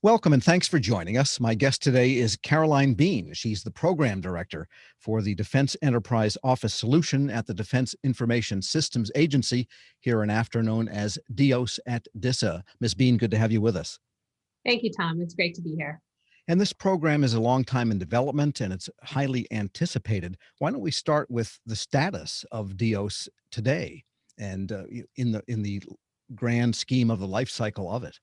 Welcome and thanks for joining us. My guest today is Caroline Bean. She's the Program Director for the Defense Enterprise Office Solution at the Defense Information Systems Agency, hereinafter known as DEOS at DISA. Ms. Bean, good to have you with us. Thank you, Tom. It's great to be here. And this program is a long time in development and it's highly anticipated. Why don't we start with the status of DEOS today and in the grand scheme of the life cycle of it?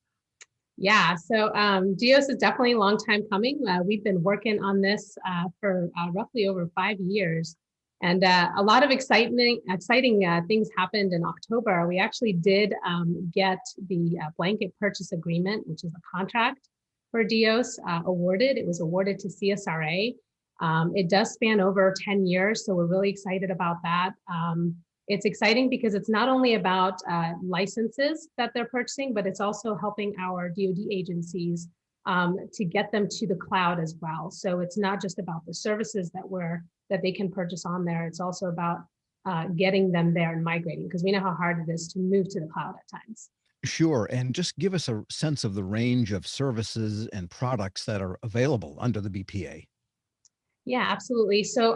Yeah, so DEOS is definitely a long time coming. We've been working on this for roughly over 5 years. And a lot of exciting things happened in October. We actually did get the blanket purchase agreement, which is a contract for DEOS, awarded. It was awarded to CSRA. It does span over 10 years, so we're really excited about that. It's exciting because it's not only about licenses that they're purchasing, but it's also helping our DoD agencies to get them to the cloud as well. So it's not just about the services that they can purchase on there. It's also about getting them there and migrating, because we know how hard it is to move to the cloud at times. Sure. And just give us a sense of the range of services and products that are available under the BPA. Yeah, absolutely. So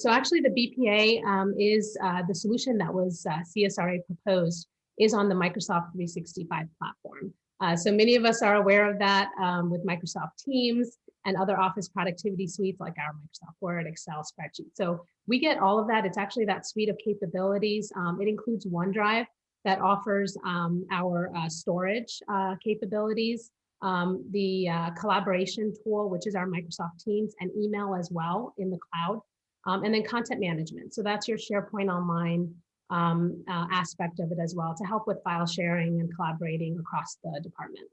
actually the BPA is the solution that was CSRA proposed is on the Microsoft 365 platform. So many of us are aware of that with Microsoft Teams and other Office productivity suites like our Microsoft Word, Excel, spreadsheet. So we get all of that. It's actually that suite of capabilities. It includes OneDrive that offers our storage capabilities. The collaboration tool, which is our Microsoft Teams, and email as well in the cloud, and then content management. So that's your SharePoint Online aspect of it as well, to help with file sharing and collaborating across the department.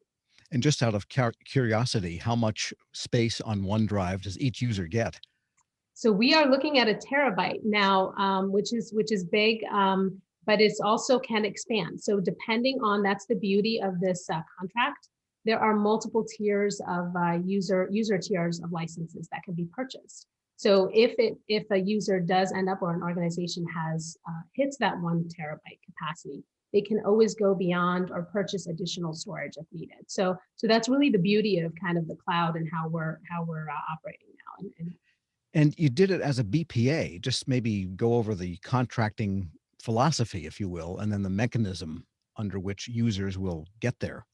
And just out of curiosity, how much space on OneDrive does each user get? So we are looking at 1 terabyte now, which is big, but it's also can expand. So depending on, that's the beauty of this contract. There are multiple tiers of user tiers of licenses that can be purchased. So if a user does end up, or an organization has hits that 1 terabyte capacity, they can always go beyond or purchase additional storage if needed. So that's really the beauty of kind of the cloud and how we're operating now. And you did it as a BPA. Just maybe go over the contracting philosophy, if you will, and then the mechanism under which users will get there.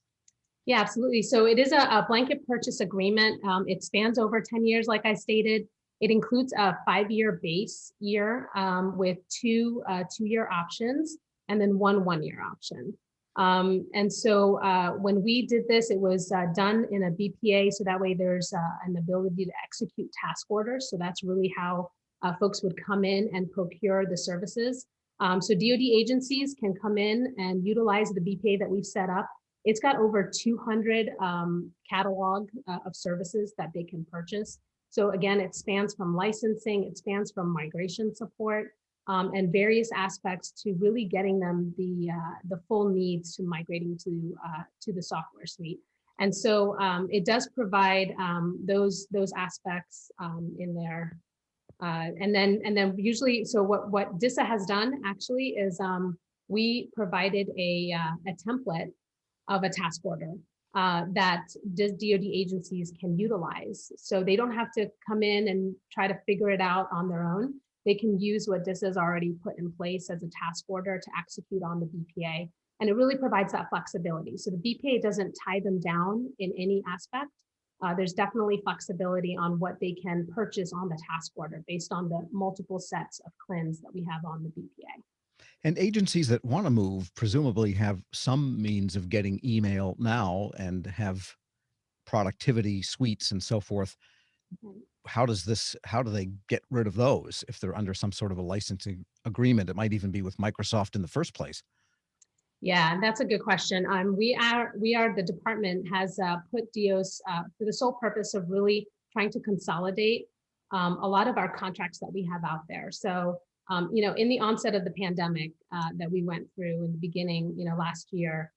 Yeah, absolutely. So it is a blanket purchase agreement. It spans over 10 years, like I stated. It includes a 5-year base year with two 2-year options, and then one 1-year option. And so when we did this, it was done in a BPA. So that way there's an ability to execute task orders. So that's really how folks would come in and procure the services. So DoD agencies can come in and utilize the BPA that we've set up. It's got over 200 catalog of services that they can purchase. So again, it spans from licensing, it spans from migration support, and various aspects to really getting them the full needs to migrating to the software suite. And so it does provide those aspects in there. And then usually, so what DISA has done actually is we provided a template of a task order that DoD agencies can utilize. So they don't have to come in and try to figure it out on their own. They can use what DISA has already put in place as a task order to execute on the BPA. And it really provides that flexibility. So the BPA doesn't tie them down in any aspect. There's definitely flexibility on what they can purchase on the task order based on the multiple sets of CLINs that we have on the BPA. And agencies that want to move presumably have some means of getting email now and have productivity suites and so forth. How do they get rid of those if they're under some sort of a licensing agreement? It might even be with Microsoft in the first place. Yeah, that's a good question. The department has put DEOS for the sole purpose of really trying to consolidate a lot of our contracts that we have out there. So in the onset of the pandemic that we went through in the beginning, last year,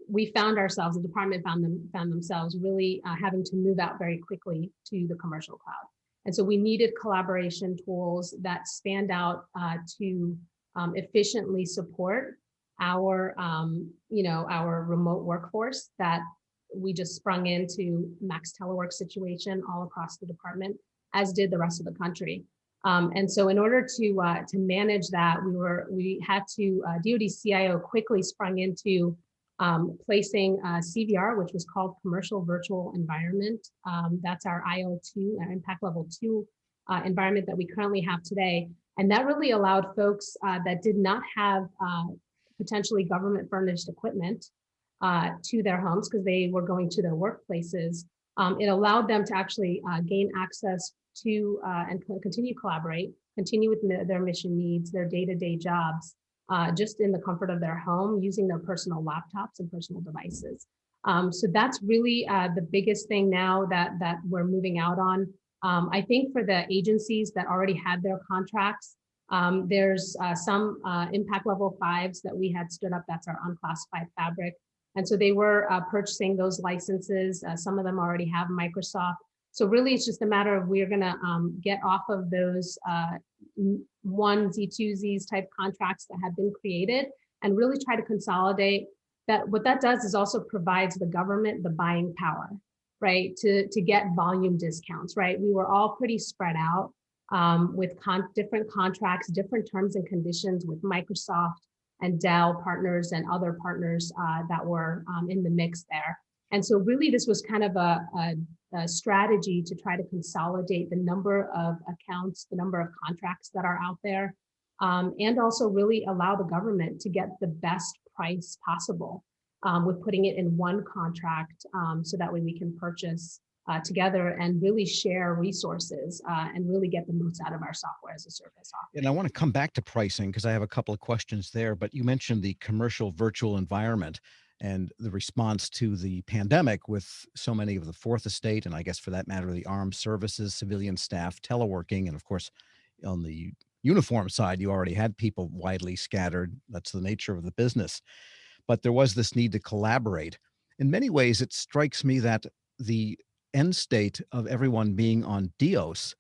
we found ourselves, the department found themselves really having to move out very quickly to the commercial cloud. And so we needed collaboration tools that spanned out to efficiently support our remote workforce that we just sprung into max telework situation all across the department, as did the rest of the country. And so in order to manage that, we had to DoD CIO quickly sprung into placing CVR, which was called Commercial Virtual Environment. That's our IL2, our Impact Level 2 environment that we currently have today. And that really allowed folks that did not have potentially government furnished equipment to their homes because they were going to their workplaces. It allowed them to actually gain access to and continue to collaborate, continue with their mission needs, their day-to-day jobs, just in the comfort of their home, using their personal laptops and personal devices. So that's really the biggest thing now that we're moving out on. I think for the agencies that already had their contracts, there's some impact level 5s that we had stood up. That's our unclassified fabric. And so they were purchasing those licenses. Some of them already have Microsoft. So really, it's just a matter of we're going to get off of those onesie, twosies type contracts that have been created and really try to consolidate that. What that does is also provides the government the buying power, right, to get volume discounts, right? We were all pretty spread out with different contracts, different terms and conditions with Microsoft and Dell partners and other partners that were in the mix there. And so really this was kind of a strategy to try to consolidate the number of accounts, the number of contracts that are out there, and also really allow the government to get the best price possible with putting it in one contract so that way we can purchase together and really share resources and really get the most out of our software as a service offering. And I want to come back to pricing because I have a couple of questions there, but you mentioned the commercial virtual environment and the response to the pandemic with so many of the fourth estate, and I guess for that matter, the armed services, civilian staff, teleworking, and of course, on the uniform side, you already had people widely scattered. That's the nature of the business. But there was this need to collaborate. In many ways, it strikes me that the end state of everyone being on DEOS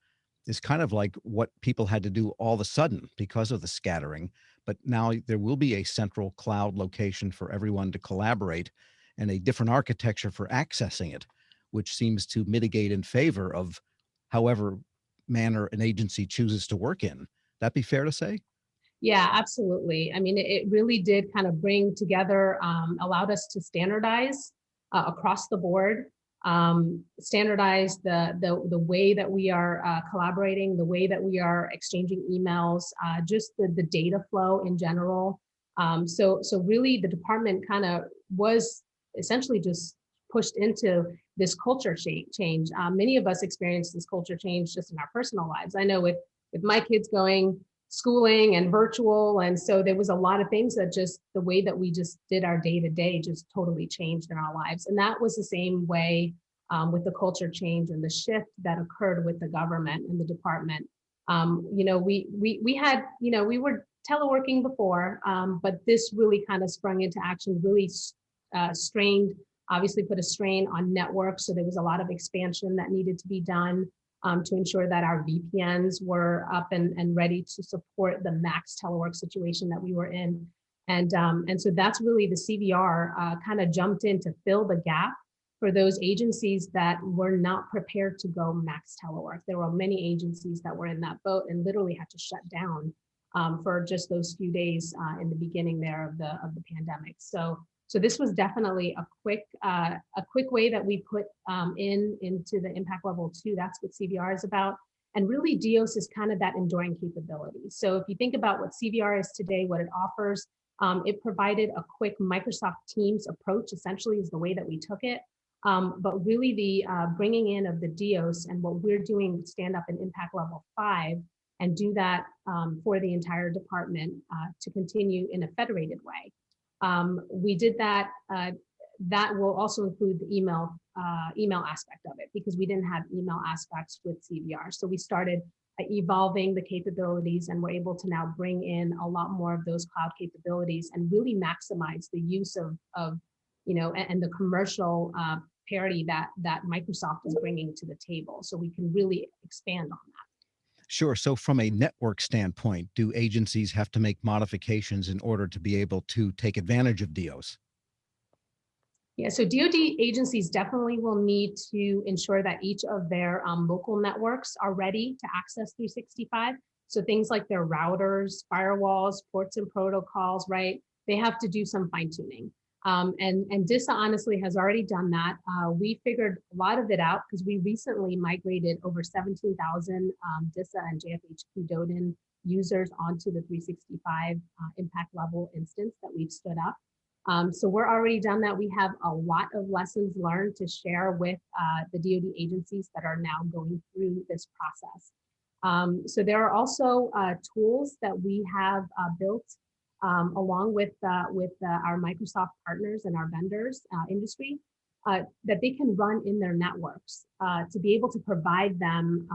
is kind of like what people had to do all of a sudden because of the scattering. But now there will be a central cloud location for everyone to collaborate and a different architecture for accessing it, which seems to mitigate in favor of however manner an agency chooses to work in. That be fair to say? Yeah, absolutely. I mean, it really did kind of bring together, allowed us to standardize across the board, standardize the way that we are collaborating, the way that we are exchanging emails, just the data flow in general. So really the department kind of was essentially just pushed into this culture change. Many of us experienced this culture change just in our personal lives. I know with my kids going schooling and virtual. And so there was a lot of things that just the way that we just did our day to day just totally changed in our lives. And that was the same way with the culture change and the shift that occurred with the government and the department. We had, we were teleworking before, but this really kind of sprung into action, really strained, obviously put a strain on networks. So there was a lot of expansion that needed to be done. To ensure that our VPNs were up and ready to support the max telework situation that we were in. And so that's really the CVR kind of jumped in to fill the gap for those agencies that were not prepared to go max telework. There were many agencies that were in that boat and literally had to shut down for just those few days in the beginning there of the pandemic. So this was definitely a quick way that we put into the impact level 2. That's what CVR is about. And really DEOS is kind of that enduring capability. So if you think about what CVR is today, what it offers, it provided a quick Microsoft Teams approach, essentially is the way that we took it. But really the bringing in of the DEOS and what we're doing, stand up in impact level 5 and do that for the entire department to continue in a federated way. We did that. That will also include the email aspect of it because we didn't have email aspects with CVR. So we started evolving the capabilities and we're able to now bring in a lot more of those cloud capabilities and really maximize the use of and the commercial parity that Microsoft is bringing to the table. So we can really expand on that. Sure. So from a network standpoint, do agencies have to make modifications in order to be able to take advantage of DEOS? Yeah, so DoD agencies definitely will need to ensure that each of their local networks are ready to access 365. So things like their routers, firewalls, ports and protocols, right? They have to do some fine tuning. And DISA honestly has already done that. We figured a lot of it out because we recently migrated over 17,000 DISA and JFHQ DODIN users onto the 365 impact level instance that we've stood up. So we're already done that. We have a lot of lessons learned to share with the DoD agencies that are now going through this process. So there are also tools that we have built along with our Microsoft partners and our vendors industry that they can run in their networks to be able to provide them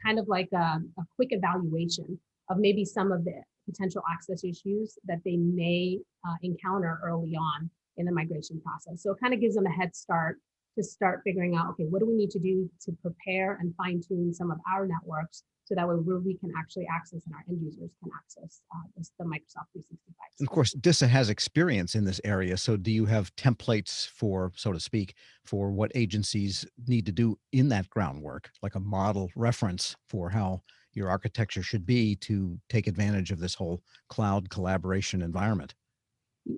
kind of like a quick evaluation of maybe some of the potential access issues that they may encounter early on in the migration process. So it kind of gives them a head start to start figuring out, okay, what do we need to do to prepare and fine tune some of our networks so that way we can actually access and our end users can access the Microsoft 365. And of course, DISA has experience in this area. So do you have templates for, so to speak, for what agencies need to do in that groundwork, like a model reference for how your architecture should be to take advantage of this whole cloud collaboration environment?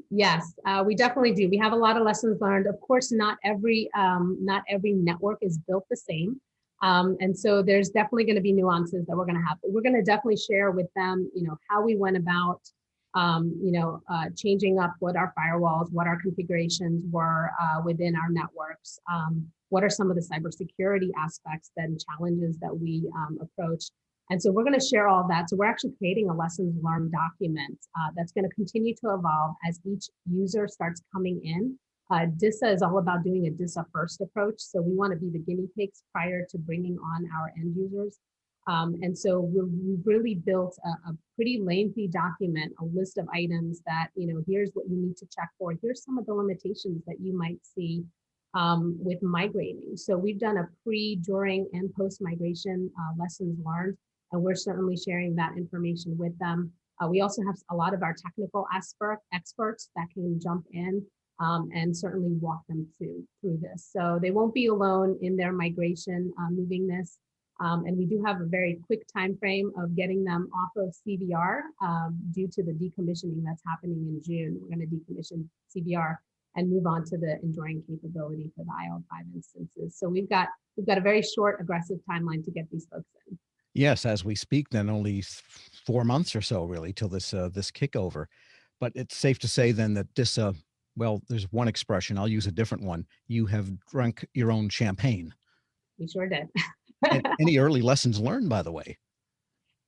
Yes, we definitely do. We have a lot of lessons learned. Of course, not every network is built the same. And so there's definitely going to be nuances that we're going to have. But we're going to definitely share with them, how we went about, changing up what our firewalls, what our configurations were within our networks. What are some of the cybersecurity aspects and challenges that we approached? And so we're going to share all of that. So we're actually creating a lessons learned document that's going to continue to evolve as each user starts coming in. DISA is all about doing a DISA first approach. So we want to be the guinea pigs prior to bringing on our end users. And so we've really built a pretty lengthy document, a list of items that, here's what you need to check for. Here's some of the limitations that you might see with migrating. So we've done a pre, during, and post-migration lessons learned, and we're certainly sharing that information with them. We also have a lot of our technical experts that can jump in and certainly walk them through this. So they won't be alone in their migration, moving this. And we do have a very quick time frame of getting them off of CVR due to the decommissioning that's happening in June. We're going to decommission CVR and move on to the enduring capability for the IL5 instances. So we've got a very short, aggressive timeline to get these folks in. Yes, as we speak, then only 4 months or so really till this kickover. But it's safe to say then that this, well, there's one expression, I'll use a different one. You have drunk your own champagne. We sure did. And any early lessons learned, by the way?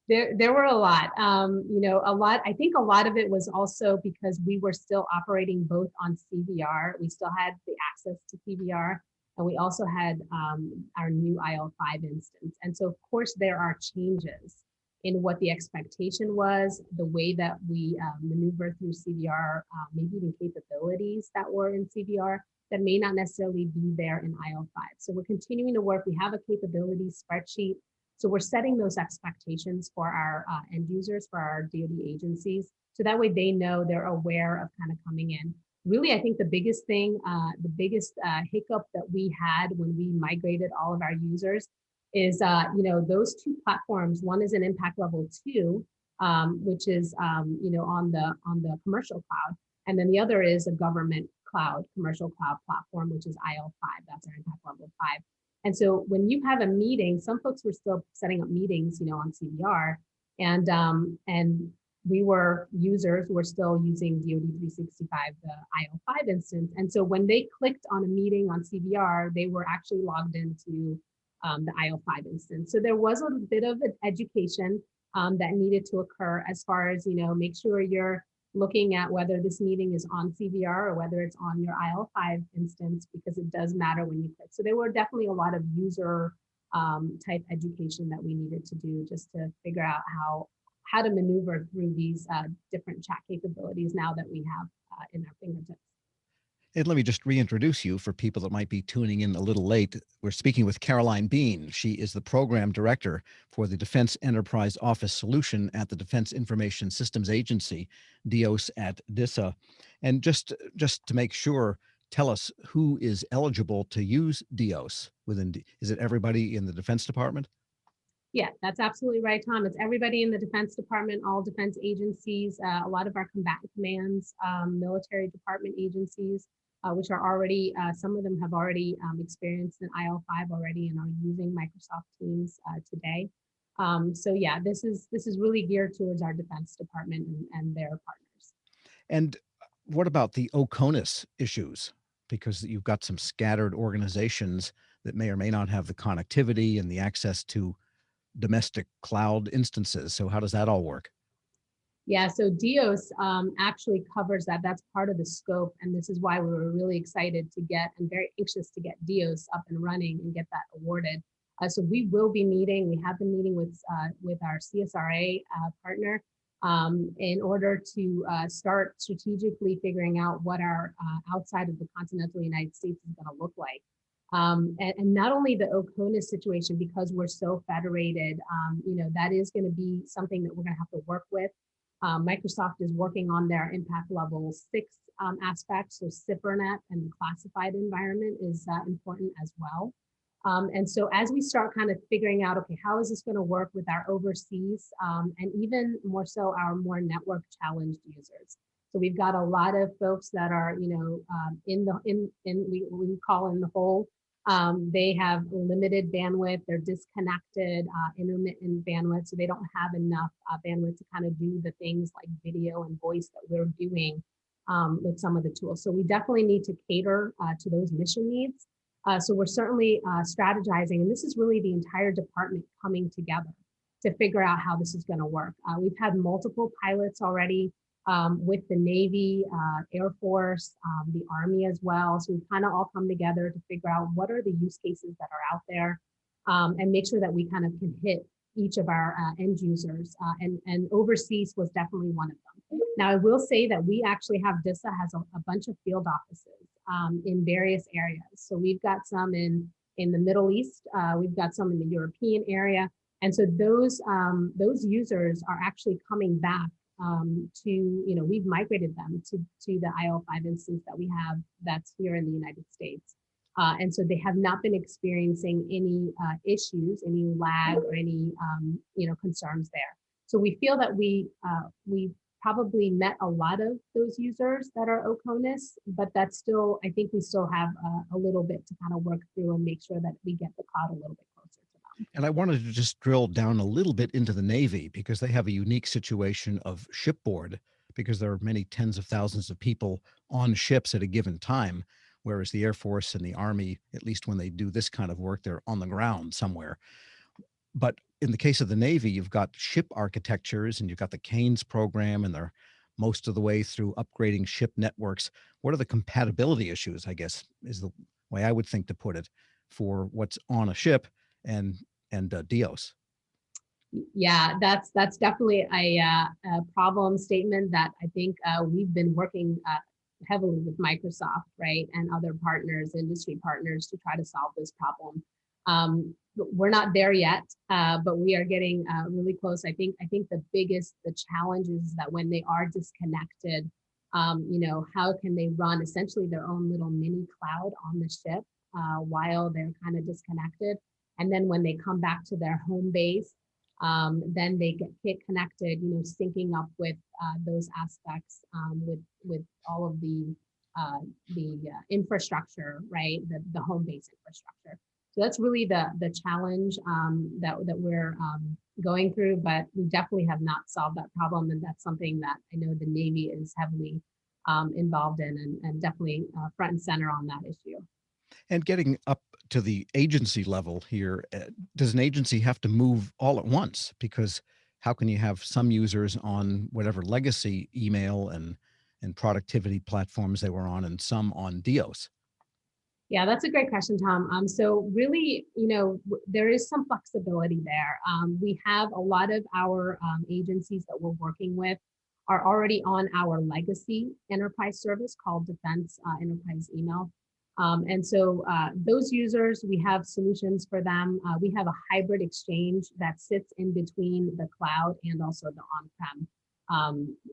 There were a lot, a lot. I think a lot of it was also because we were still operating both on CVR. We still had the access to CVR, and we also had our new IL5 instance. And so, of course, there are changes in what the expectation was, the way that we maneuver through CVR, maybe even capabilities that were in CVR that may not necessarily be there in IL5. So we're continuing to work. We have a capability spreadsheet. So we're setting those expectations for our end users, for our DoD agencies. So that way they know, they're aware of kind of coming in. Really, I think the biggest thing, the biggest hiccup that we had when we migrated all of our users is, those two platforms. One is an impact level 2, which is, on the commercial cloud. And then the other is a government cloud, commercial cloud platform, which is IL5. That's our impact level 5. And so when you have a meeting, some folks were still setting up meetings, on CVR, and we were users were still using DoD 365, the IL5 instance. And so when they clicked on a meeting on CVR, they were actually logged into the IL5 instance. So there was a bit of an education that needed to occur as far as, make sure you're looking at whether this meeting is on CVR or whether it's on your IL5 instance, because it does matter when you click. So there were definitely a lot of user type education that we needed to do just to figure out how to maneuver through these different chat capabilities now that we have in our fingertips. And let me just reintroduce you for people that might be tuning in a little late. We're speaking with Caroline Bean. She is the program director for the Defense Enterprise Office Solution at the Defense Information Systems Agency, DEOS at DISA. And just to make sure, tell us who is eligible to use DEOS within, is it everybody in the Defense Department? Yeah, that's absolutely right, Tom. It's everybody in the Defense Department, all defense agencies, a lot of our combatant commands, military department agencies, which are already, some of them have already experienced an IL5 already and are using Microsoft Teams today. So yeah, this is really geared towards our Defense Department and their partners. And what about the OCONUS issues? Because you've got some scattered organizations that may or may not have the connectivity and the access to domestic cloud instances. So how does that all work? Yeah, so DEOS actually covers that. That's part of the scope. And this is why we were really excited to get and very anxious to get DEOS up and running and get that awarded. So we will be meeting, we have been meeting with our CSRA partner in order to start strategically figuring out what our outside of the continental United States is going to look like. And not only the OCONUS situation, because we're so federated, that is going to be something that we're going to have to work with. Microsoft is working on their impact level 6 aspects. So SIPRNet and the classified environment is important as well. And so as we start kind of figuring out, okay, how is this going to work with our overseas and even more so our more network challenged users? So we've got a lot of folks that are, we call in the hole. They have limited bandwidth, they're disconnected, intermittent bandwidth, so they don't have enough bandwidth to kind of do the things like video and voice that we're doing with some of the tools. So we definitely need to cater to those mission needs. So we're certainly strategizing, and this is really the entire department coming together to figure out how this is going to work. We've had multiple pilots already with the Navy, Air Force, the Army as well. So we've kind of all come together to figure out what are the use cases that are out there and make sure that we kind of can hit each of our end users. And overseas was definitely one of them. Now, I will say that we actually have DISA has a bunch of field offices in various areas. So we've got some in the Middle East, we've got some in the European area. And so those users are actually coming back we've migrated them to the IL5 instance that we have that's here in the United States. And so they have not been experiencing any issues, any lag or any, concerns there. So we feel that we probably met a lot of those users that are OCONUS, but that's still, I think we still have a little bit to kind of work through and make sure that we get the cloud a little bit closer to them. And I wanted to just drill down a little bit into the Navy because they have a unique situation of shipboard because there are many tens of thousands of people on ships at a given time, whereas the Air Force and the Army, at least when they do this kind of work, they're on the ground somewhere. But in the case of the Navy, you've got ship architectures and you've got the Canes program, and they're most of the way through upgrading ship networks. What are the compatibility issues, I guess, is the way I would think to put it, for what's on a ship and DEOS? Yeah, that's definitely a problem statement that I think we've been working heavily with Microsoft, right, and other partners, industry partners, to try to solve this problem. We're not there yet, but we are getting really close. I think the challenge is that when they are disconnected, how can they run essentially their own little mini cloud on the ship while they're kind of disconnected, and then when they come back to their home base, then they get connected, syncing up with those aspects with all of the infrastructure, right? The home base infrastructure. So that's really the challenge that we're going through, but we definitely have not solved that problem, and that's something that I know the Navy is heavily involved in and definitely front and center on that issue. And getting up to the agency level here, does an agency have to move all at once? Because how can you have some users on whatever legacy email and productivity platforms they were on and some on DEOS? Yeah, that's a great question, Tom. So really, there is some flexibility there. We have a lot of our agencies that we're working with are already on our legacy enterprise service called Defense Enterprise Email. And so those users, we have solutions for them. We have a hybrid exchange that sits in between the cloud and also the on-prem.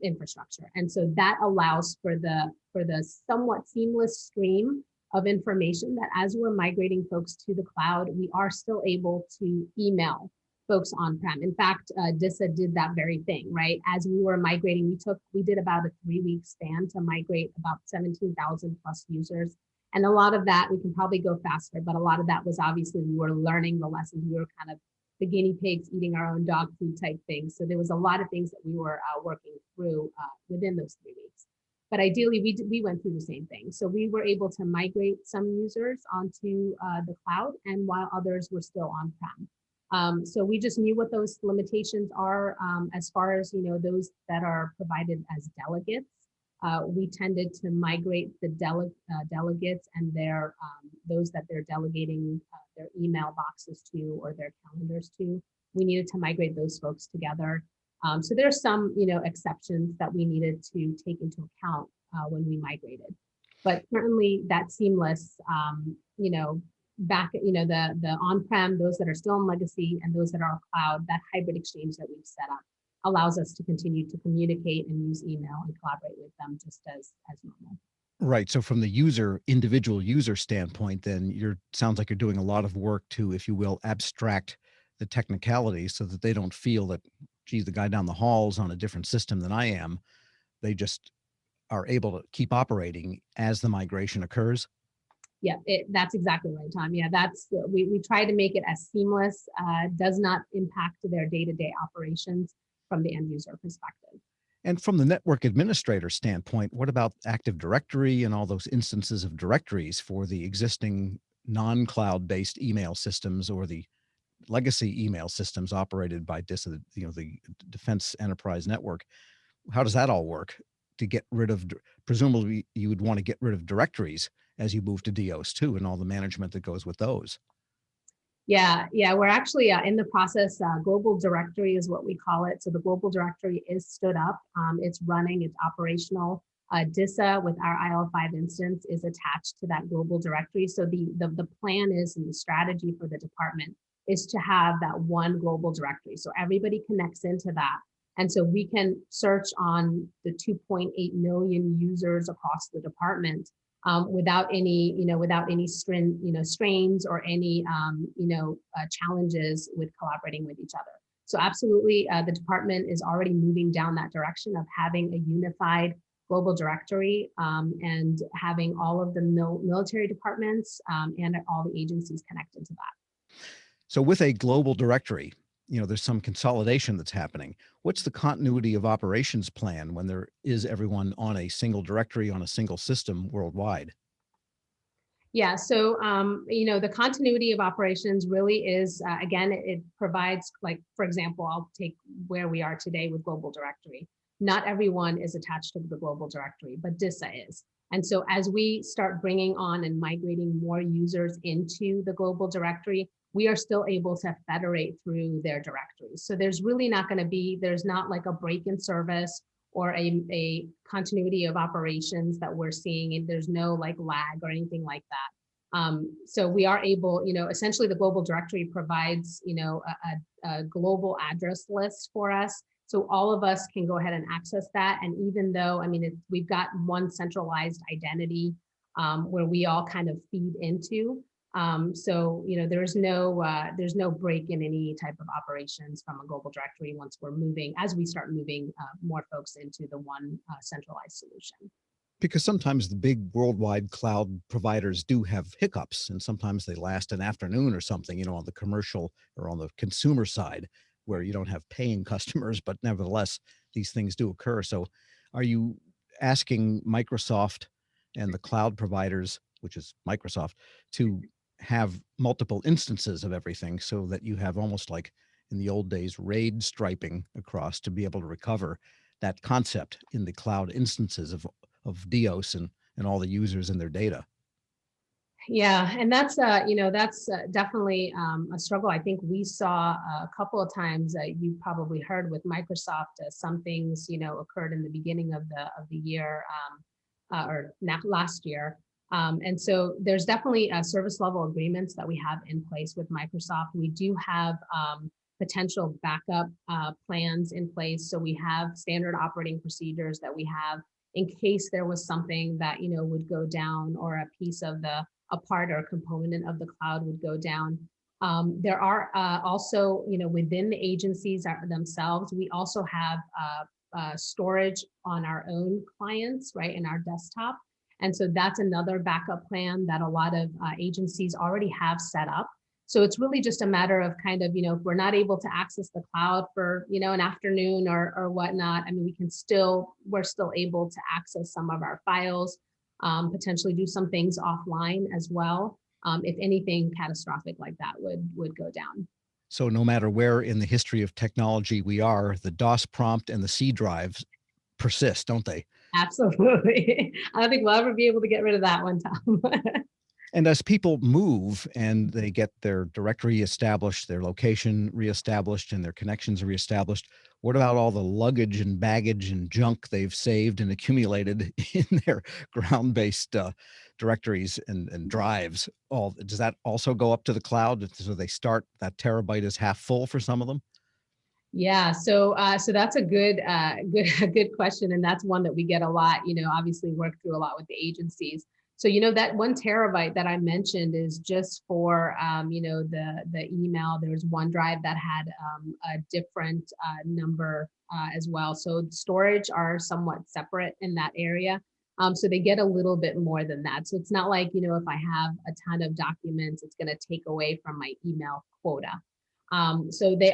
infrastructure. And so that allows for the somewhat seamless stream of information that as we're migrating folks to the cloud, we are still able to email folks on-prem. In fact, DISA did that very thing, right? As we were migrating, we did about a 3-week span to migrate about 17,000 plus users. And a lot of that, we can probably go faster, but a lot of that was obviously we were learning the lessons. We were kind of the guinea pigs eating our own dog food type things. So there was a lot of things that we were working through within those 3 weeks. But ideally, we went through the same thing. So we were able to migrate some users onto the cloud, and while others were still on-prem. So we just knew what those limitations are as far as those that are provided as delegates. We tended to migrate the delegates and their those that they're delegating their email boxes to or their calendars to. We needed to migrate those folks together. So there's some exceptions that we needed to take into account when we migrated. But certainly that seamless, back, the on-prem, those that are still in legacy and those that are on cloud, that hybrid exchange that we've set up allows us to continue to communicate and use email and collaborate with them just as normal. Right. So from the individual user standpoint, then sounds like you're doing a lot of work to, if you will, abstract the technicalities so that they don't feel that, geez, the guy down the hall's on a different system than I am. They just are able to keep operating as the migration occurs. Yeah, that's exactly right, Tom. Yeah, we try to make it as seamless, does not impact their day-to-day operations from the end user perspective. And from the network administrator standpoint, what about Active Directory and all those instances of directories for the existing non-cloud based email systems or the legacy email systems operated by DISA, the Defense Enterprise Network? How does that all work to get rid of, presumably you would want to get rid of directories as you move to DEOS too, and all the management that goes with those? Yeah, we're actually in the process. Global Directory is what we call it. So the Global Directory is stood up. It's running, it's operational. DISA with our IL5 instance is attached to that Global Directory. So the plan is, and the strategy for the department is to have that one Global Directory. So everybody connects into that. And so we can search on the 2.8 million users across the department without any strains or any challenges with collaborating with each other. So absolutely, the department is already moving down that direction of having a unified global directory and having all of the military departments and all the agencies connected to that. So with a global directory, there's some consolidation that's happening. What's the continuity of operations plan when there is everyone on a single directory on a single system worldwide? Yeah, so the continuity of operations really is again, it provides, like, for example, I'll take where we are today with global directory. Not everyone is attached to the global directory, but DISA is. And so as we start bringing on and migrating more users into the global directory, we are still able to federate through their directories. So there's really not going to be, there's not like a break in service or a continuity of operations that we're seeing, and there's no like lag or anything like that. So we are able, essentially the global directory provides, a global address list for us. So all of us can go ahead and access that. And even though, we've got one centralized identity where we all kind of feed into. So, there's no break in any type of operations from a global directory once as we start moving more folks into the one centralized solution. Because sometimes the big worldwide cloud providers do have hiccups, and sometimes they last an afternoon or something, on the commercial or on the consumer side where you don't have paying customers, but nevertheless, these things do occur. So are you asking Microsoft and the cloud providers, which is Microsoft, to have multiple instances of everything so that you have almost like in the old days, RAID striping across to be able to recover that concept in the cloud instances of DEOS and all the users and their data? Yeah, and that's definitely a struggle. I think we saw a couple of times. You probably heard with Microsoft, some things occurred in the beginning of the year or last year, and so there's definitely service level agreements that we have in place with Microsoft. We do have potential backup plans in place. So we have standard operating procedures that we have in case there was something that, would go down, or a piece of a part or component of the cloud would go down. There are also, within the agencies themselves, we also have storage on our own clients, right, in our desktop. And so that's another backup plan that a lot of agencies already have set up. So it's really just a matter of kind of, if we're not able to access the cloud for, an afternoon or whatnot, I mean, we're still able to access some of our files, potentially do some things offline as well, if anything catastrophic like that would go down. So no matter where in the history of technology we are, the DOS prompt and the C drives persist, don't they? Absolutely. I don't think we'll ever be able to get rid of that one, Tom. And as people move and they get their directory established, their location reestablished, and their connections reestablished, what about all the luggage and baggage and junk they've saved and accumulated in their ground-based directories and drives? Does that also go up to the cloud? So they start, that terabyte is half full for some of them? Yeah, so that's a good question, and that's one that we get a lot. Obviously work through a lot with the agencies. So that 1 terabyte that I mentioned is just for the email. There's OneDrive that had a different number as well. So storage are somewhat separate in that area. So they get a little bit more than that. So it's not like if I have a ton of documents, it's going to take away from my email quota. So they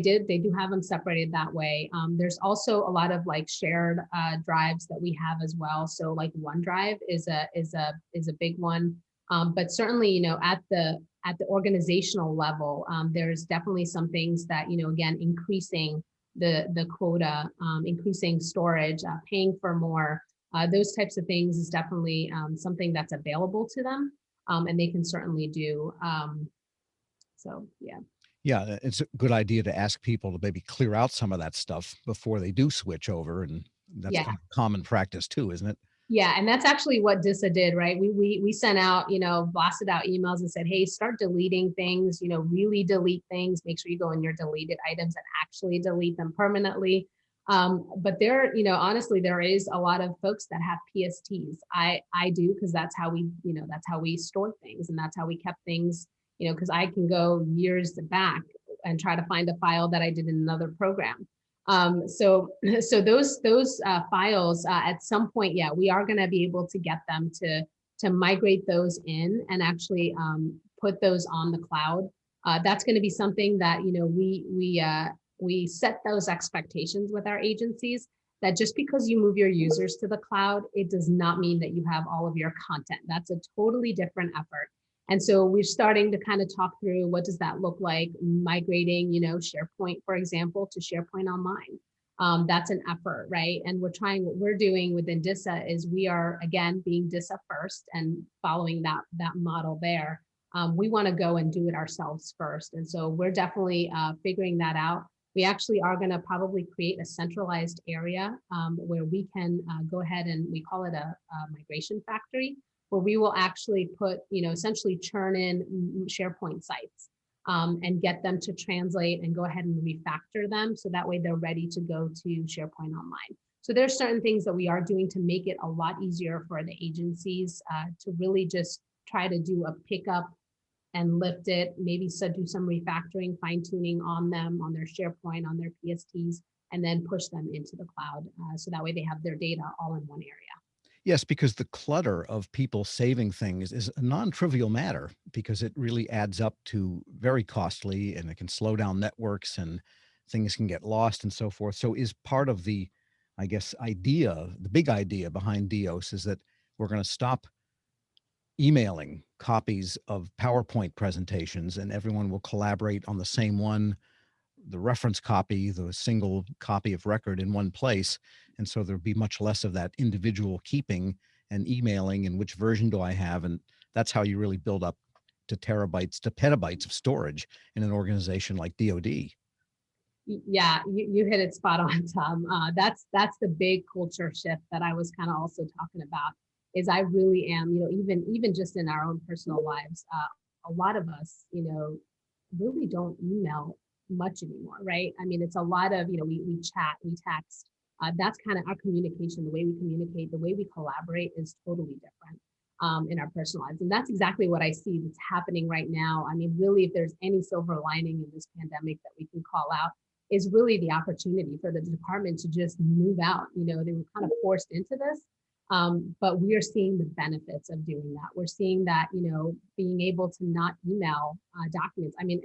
do have them separated that way. There's also a lot of like shared drives that we have as well. So like OneDrive is a big one. But certainly, at the organizational level, there's definitely some things that, again, increasing the quota, increasing storage, paying for more, those types of things is definitely something that's available to them, and they can certainly do. So yeah. Yeah, it's a good idea to ask people to maybe clear out some of that stuff before they do switch over, and that's Yeah. kind of common practice too, isn't it? Yeah, and that's actually what DISA did, right? We sent out, blasted out emails and said, hey, start deleting things, really delete things. Make sure you go in your deleted items and actually delete them permanently. But there, honestly, there is a lot of folks that have PSTs. I do, because that's how we store things, and that's how we kept things, because I can go years back and try to find a file that I did in another program. So those files at some point, yeah, we are going to be able to get them to migrate those in and actually put those on the cloud. That's going to be something that we set those expectations with our agencies, that just because you move your users to the cloud, it does not mean that you have all of your content. That's a totally different effort. And so we're starting to kind of talk through, what does that look like, migrating, SharePoint, for example, to SharePoint Online. That's an effort, right? And what we're doing within DISA is we are, again, being DISA first and following that model there. We want to go and do it ourselves first. And so we're definitely figuring that out. We actually are going to probably create a centralized area where we can go ahead, and we call it a migration factory, where we will actually put, essentially churn in SharePoint sites and get them to translate and go ahead and refactor them. So that way they're ready to go to SharePoint Online. So there's certain things that we are doing to make it a lot easier for the agencies to really just try to do a pickup and lift it, maybe do some refactoring, fine tuning on them, on their SharePoint, on their PSTs, and then push them into the cloud. So that way they have their data all in one area. Yes, because the clutter of people saving things is a non-trivial matter, because it really adds up to very costly, and it can slow down networks and things can get lost and so forth. So is part of the, I guess, the big idea behind DEOS is that we're going to stop emailing copies of PowerPoint presentations and everyone will collaborate on the same one, the reference copy, the single copy of record in one place. And so there'll be much less of that individual keeping and emailing and which version do I have. And that's how you really build up to terabytes to petabytes of storage in an organization like DoD. Yeah, you hit it spot on, Tom. That's the big culture shift that I was kind of also talking about. Is I really am, even just in our own personal lives, a lot of us, really don't email much anymore, right? I mean, it's a lot of, we chat, we text. That's kind of our communication, the way we communicate, the way we collaborate is totally different in our personal lives. And that's exactly what I see that's happening right now. I mean, really, if there's any silver lining in this pandemic that we can call out, is really the opportunity for the department to just move out. They were kind of forced into this, but we are seeing the benefits of doing that. We're seeing that, being able to not email documents. I mean,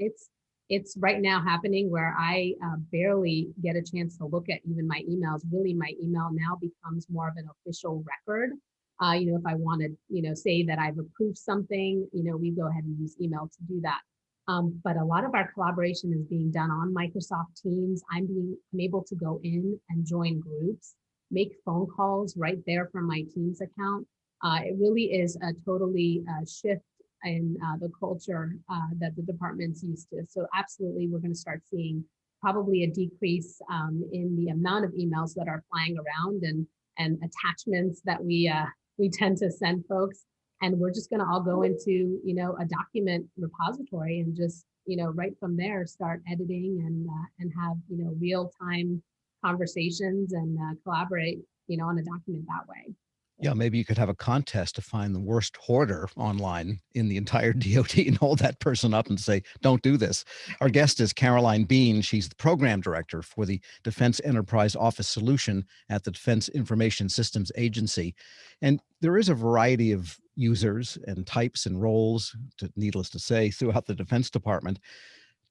it's right now happening where I barely get a chance to look at even my emails. Really, my email now becomes more of an official record. If I want to, say that I've approved something, we go ahead and use email to do that. But a lot of our collaboration is being done on Microsoft Teams. I'm able to go in and join groups, make phone calls right there from my Teams account. It really is a totally shift in the culture that the department's used to. So absolutely, we're going to start seeing probably a decrease in the amount of emails that are flying around and attachments that we tend to send folks. And we're just going to all go into, a document repository and just, right from there, start editing and have, real time conversations and collaborate, on a document that way. Yeah, maybe you could have a contest to find the worst hoarder online in the entire DoD and hold that person up and say, don't do this. Our guest is Caroline Bean. She's the program director for the Defense Enterprise Office Solution at the Defense Information Systems Agency. And there is a variety of users and types and roles, needless to say, throughout the Defense Department.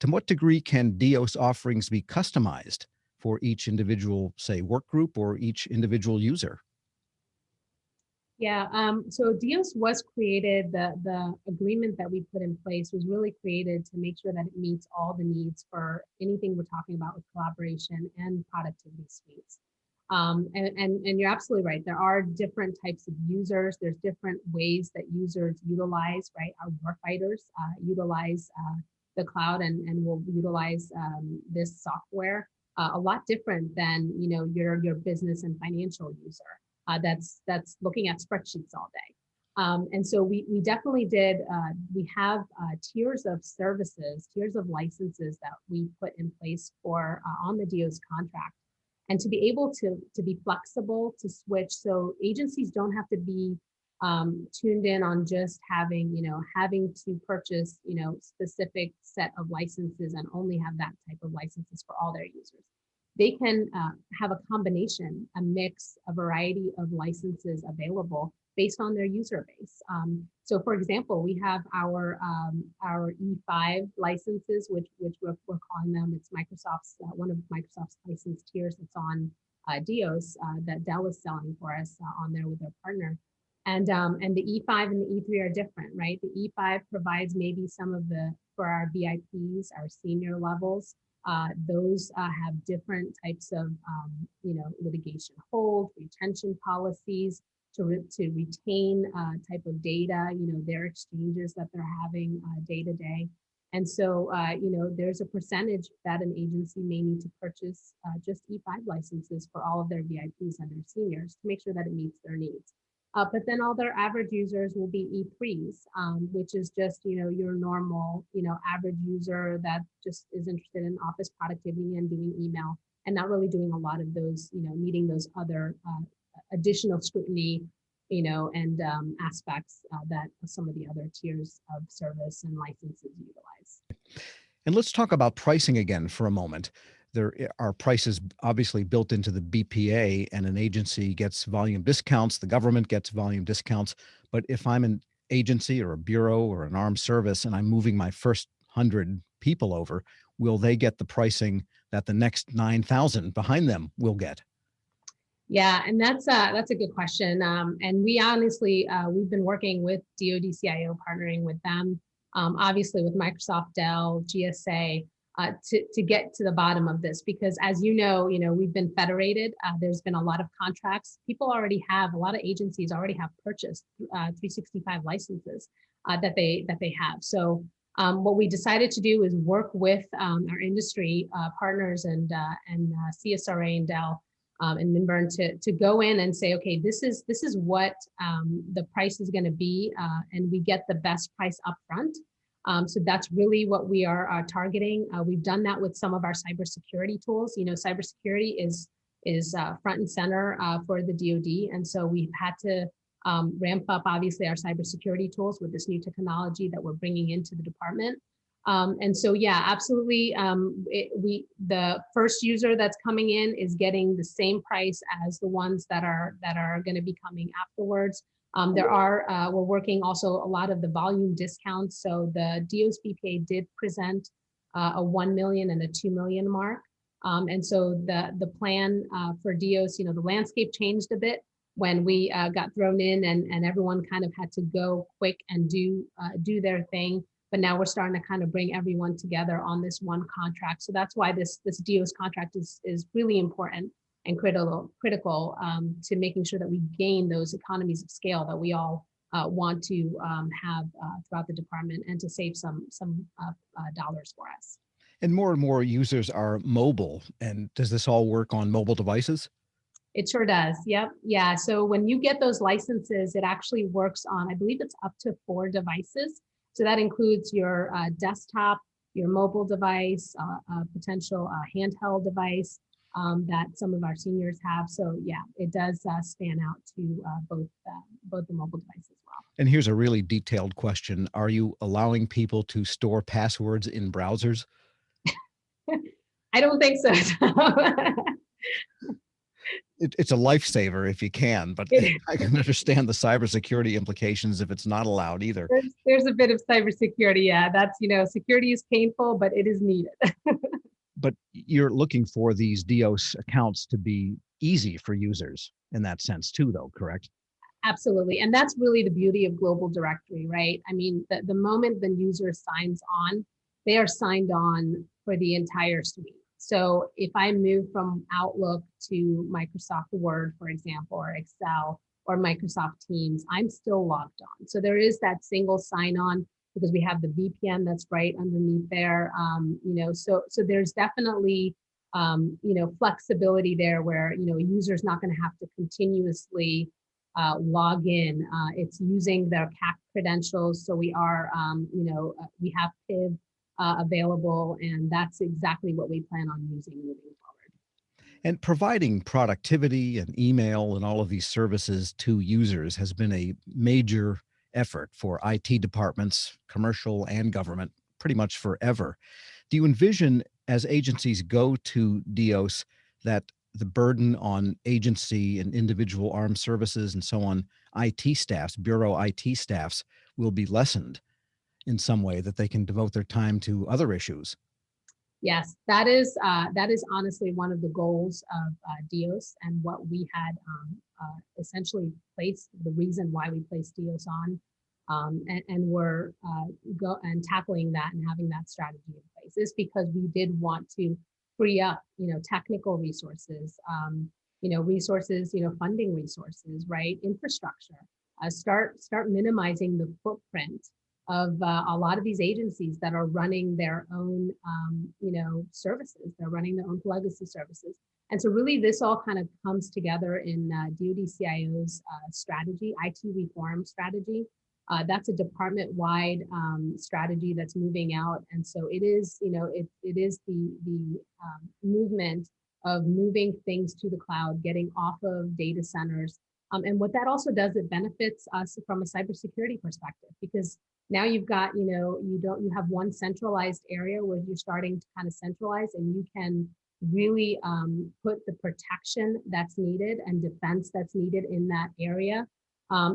To what degree can DEOS offerings be customized for each individual, say, work group or each individual user? Yeah, so DEOS was created, the agreement that we put in place was really created to make sure that it meets all the needs for anything we're talking about with collaboration and productivity suites. And you're absolutely right. There are different types of users. There's different ways that users utilize, right? Our warfighters utilize the cloud and will utilize this software a lot different than, your business and financial user. That's looking at spreadsheets all day. And so we definitely did, we have tiers of services, tiers of licenses that we put in place for on the DEOS contract. And to be able to be flexible, to switch, so agencies don't have to be tuned in on just having to purchase, specific set of licenses and only have that type of licenses for all their users. They can have a combination, a mix, a variety of licenses available based on their user base. So for example, we have our E5 licenses, which we're calling them. It's Microsoft's, one of Microsoft's license tiers that's on DEOS that Dell is selling for us on there with their partner. And the E5 and the E3 are different, right? The E5 provides maybe some of for our VIPs, our senior levels. Those have different types of, litigation hold, retention policies to retain type of data, their exchanges that they're having day to day. And so, there's a percentage that an agency may need to purchase just E5 licenses for all of their VIPs and their seniors to make sure that it meets their needs. But then all their average users will be E3s, which is just, your normal, average user that just is interested in office productivity and doing email and not really doing a lot of those, needing those other additional scrutiny, and aspects that some of the other tiers of service and licenses utilize. And let's talk about pricing again for a moment. There are prices obviously built into the BPA, and an agency gets volume discounts, the government gets volume discounts. But if I'm an agency or a bureau or an armed service and I'm moving my first 100 people over, will they get the pricing that the next 9,000 behind them will get? Yeah, and that's a good question. And we honestly, we've been working with DoD CIO, partnering with them, obviously with Microsoft, Dell, GSA, to get to the bottom of this, because as we've been federated. There's been a lot of contracts. A lot of agencies already have purchased 365 licenses that they have. So what we decided to do is work with our industry partners and CSRA and Dell and Minburn to go in and say, okay, this is what the price is going to be, and we get the best price up front. So that's really what we are targeting. We've done that with some of our cybersecurity tools. Cybersecurity is front and center for the DoD, and so we've had to ramp up, obviously, our cybersecurity tools with this new technology that we're bringing into the department. And so, yeah, absolutely. The first user that's coming in is getting the same price as the ones that are going to be coming afterwards. We're working also a lot of the volume discounts. So the DEOS BPA did present a 1 million and a 2 million mark. And so the plan for DEOS, the landscape changed a bit when we got thrown in, and everyone kind of had to go quick and do their thing. But now we're starting to kind of bring everyone together on this one contract. So that's why this DEOS contract is really important and critical to making sure that we gain those economies of scale that we all want to have throughout the department, and to save some dollars for us. And more users are mobile. And does this all work on mobile devices? It sure does. Yep. Yeah. So when you get those licenses, it actually works on, I believe it's up to 4 devices. So that includes your desktop, your mobile device, a potential handheld device that some of our seniors have. So yeah, it does span out to both the mobile devices as well. And here's a really detailed question. Are you allowing people to store passwords in browsers? I don't think so. It's a lifesaver if you can, but I can understand the cybersecurity implications if it's not allowed either. There's a bit of cybersecurity. Yeah, that's, security is painful, but it is needed. But you're looking for these DEOS accounts to be easy for users in that sense too, though, correct? Absolutely. And that's really the beauty of Global Directory, right? I mean, the moment the user signs on, they are signed on for the entire suite. So if I move from Outlook to Microsoft Word, for example, or Excel or Microsoft Teams, I'm still logged on. So there is that single sign-on because we have the VPN that's right underneath there. So there's definitely flexibility there where a user's not going to have to continuously log in. It's using their CAC credentials. So we are, we have PIV available, and that's exactly what we plan on using moving forward. And providing productivity and email and all of these services to users has been a major effort for IT departments, commercial and government, pretty much forever. Do you envision, as agencies go to DEOS, that the burden on agency and individual armed services and so on, IT staffs, bureau IT staffs, will be lessened in some way, that they can devote their time to other issues? Yes, that is honestly one of the goals of DEOS, and what we had essentially placed, the reason why we placed DEOS on, and we're tackling that and having that strategy in place, is because we did want to free up, technical resources, resources, funding resources, right, infrastructure, start minimizing the footprint of a lot of these agencies that are running their own, services. They're running their own legacy services. And so really this all kind of comes together in DoD CIO's strategy, IT reform strategy. That's a department-wide strategy that's moving out. And so it is, it is the movement of moving things to the cloud, getting off of data centers. And what that also does, it benefits us from a cybersecurity perspective, because now you've got, you have one centralized area where you're starting to kind of centralize, and you can really put the protection that's needed and defense that's needed in that area,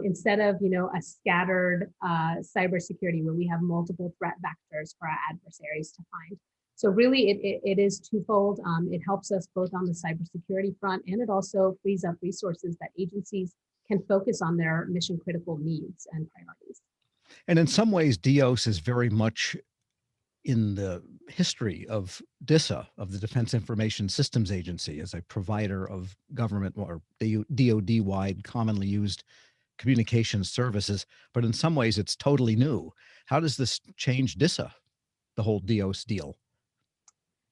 instead of, a scattered cybersecurity where we have multiple threat vectors for our adversaries to find. So really it is twofold. It helps us both on the cybersecurity front, and it also frees up resources that agencies can focus on their mission critical needs and priorities. And in some ways, DEOS is very much in the history of DISA, of the Defense Information Systems Agency, as a provider of government or DoD-wide commonly used communications services. But in some ways, it's totally new. How does this change DISA, the whole DEOS deal?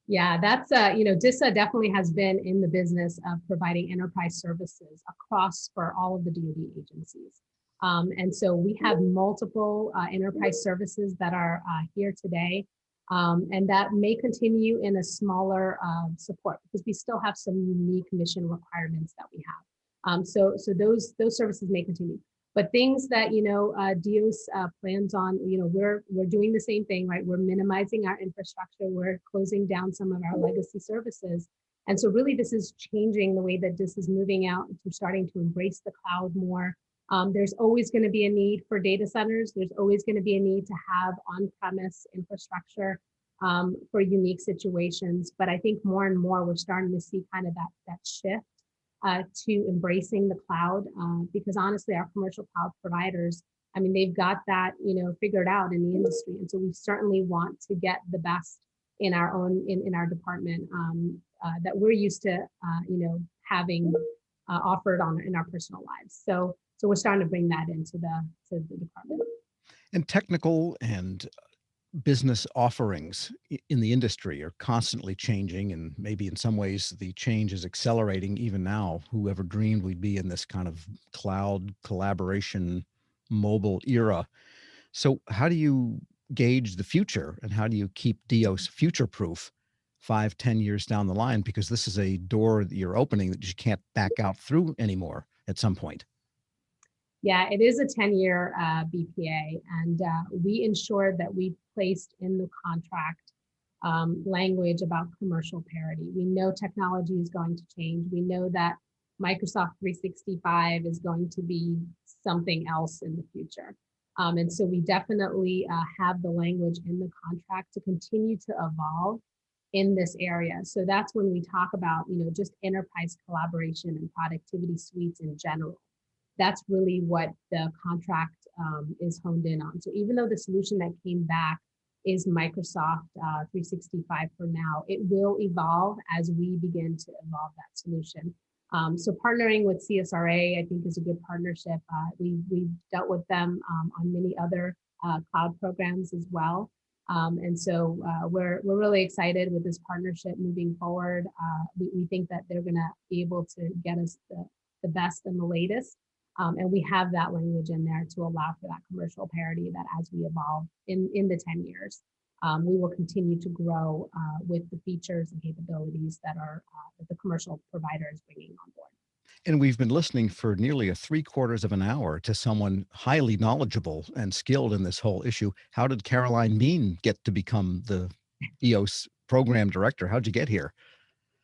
Yeah, that's, DISA definitely has been in the business of providing enterprise services across for all of the DoD agencies. And so we have multiple enterprise services that are here today. And that may continue in a smaller support because we still have some unique mission requirements that we have. So those services may continue. But things that DEOS plans on, we're doing the same thing, right? We're minimizing our infrastructure. We're closing down some of our legacy services. And so really this is changing the way that this is moving out. We're starting to embrace the cloud more. There's always going to be a need for data centers. There's always going to be a need to have on-premise infrastructure for unique situations. But I think more and more we're starting to see kind of that shift to embracing the cloud, because honestly, our commercial cloud providers, I mean, they've got that, figured out in the industry. And so we certainly want to get the best in our own, in our department that we're used to, having offered in our personal lives. So we're starting to bring that into the department. And technical and business offerings in the industry are constantly changing, and maybe in some ways the change is accelerating even now. Whoever dreamed we'd be in this kind of cloud collaboration mobile era? So how do you gauge the future, and how do you keep DEOS future proof 5, 10 years down the line? Because this is a door that you're opening that you can't back out through anymore at some point. Yeah, it is a 10-year BPA, and we ensured that we placed in the contract language about commercial parity. We know technology is going to change. We know that Microsoft 365 is going to be something else in the future. And so we definitely have the language in the contract to continue to evolve in this area. So that's when we talk about, just enterprise collaboration and productivity suites in general. That's really what the contract is honed in on. So even though the solution that came back is Microsoft 365 for now, it will evolve as we begin to evolve that solution. So partnering with CSRA, I think, is a good partnership. We've dealt with them on many other cloud programs as well. And so we're really excited with this partnership moving forward. We think that they're going to be able to get us the best and the latest. And we have that language in there to allow for that commercial parity, that as we evolve in the 10 years, we will continue to grow with the features and capabilities that that the commercial provider is bringing on board. And we've been listening for nearly 3/4 of an hour to someone highly knowledgeable and skilled in this whole issue. How did Caroline Bean get to become the EOS program director? How'd you get here?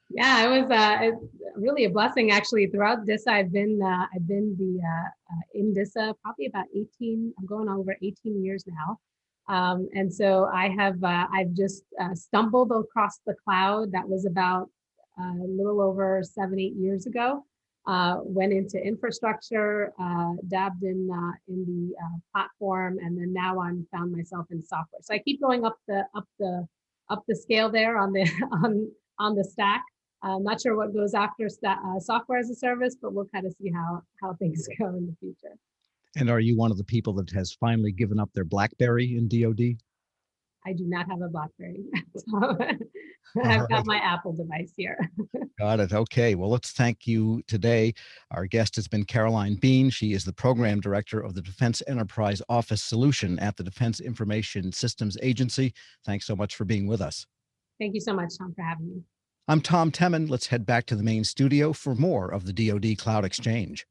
Yeah, it was really a blessing actually. Throughout DISA, I've been in DISA probably about 18. I'm going on over 18 years now, and so I've just stumbled across the cloud. That was about a little over 7-8 years ago. Went into infrastructure, dabbed in the platform, and then now I'm found myself in software. So I keep going up the scale there on the on the stack. I'm not sure what goes after software as a service, but we'll kind of see how things go in the future. And are you one of the people that has finally given up their BlackBerry in DoD? I do not have a BlackBerry. So All I've got right. my Apple device here. Got it. Okay. Well, let's thank you today. Our guest has been Caroline Bean. She is the program director of the Defense Enterprise Office Solution at the Defense Information Systems Agency. Thanks so much for being with us. Thank you so much, Tom, for having me. I'm Tom Temin. Let's head back to the main studio for more of the DoD Cloud Exchange.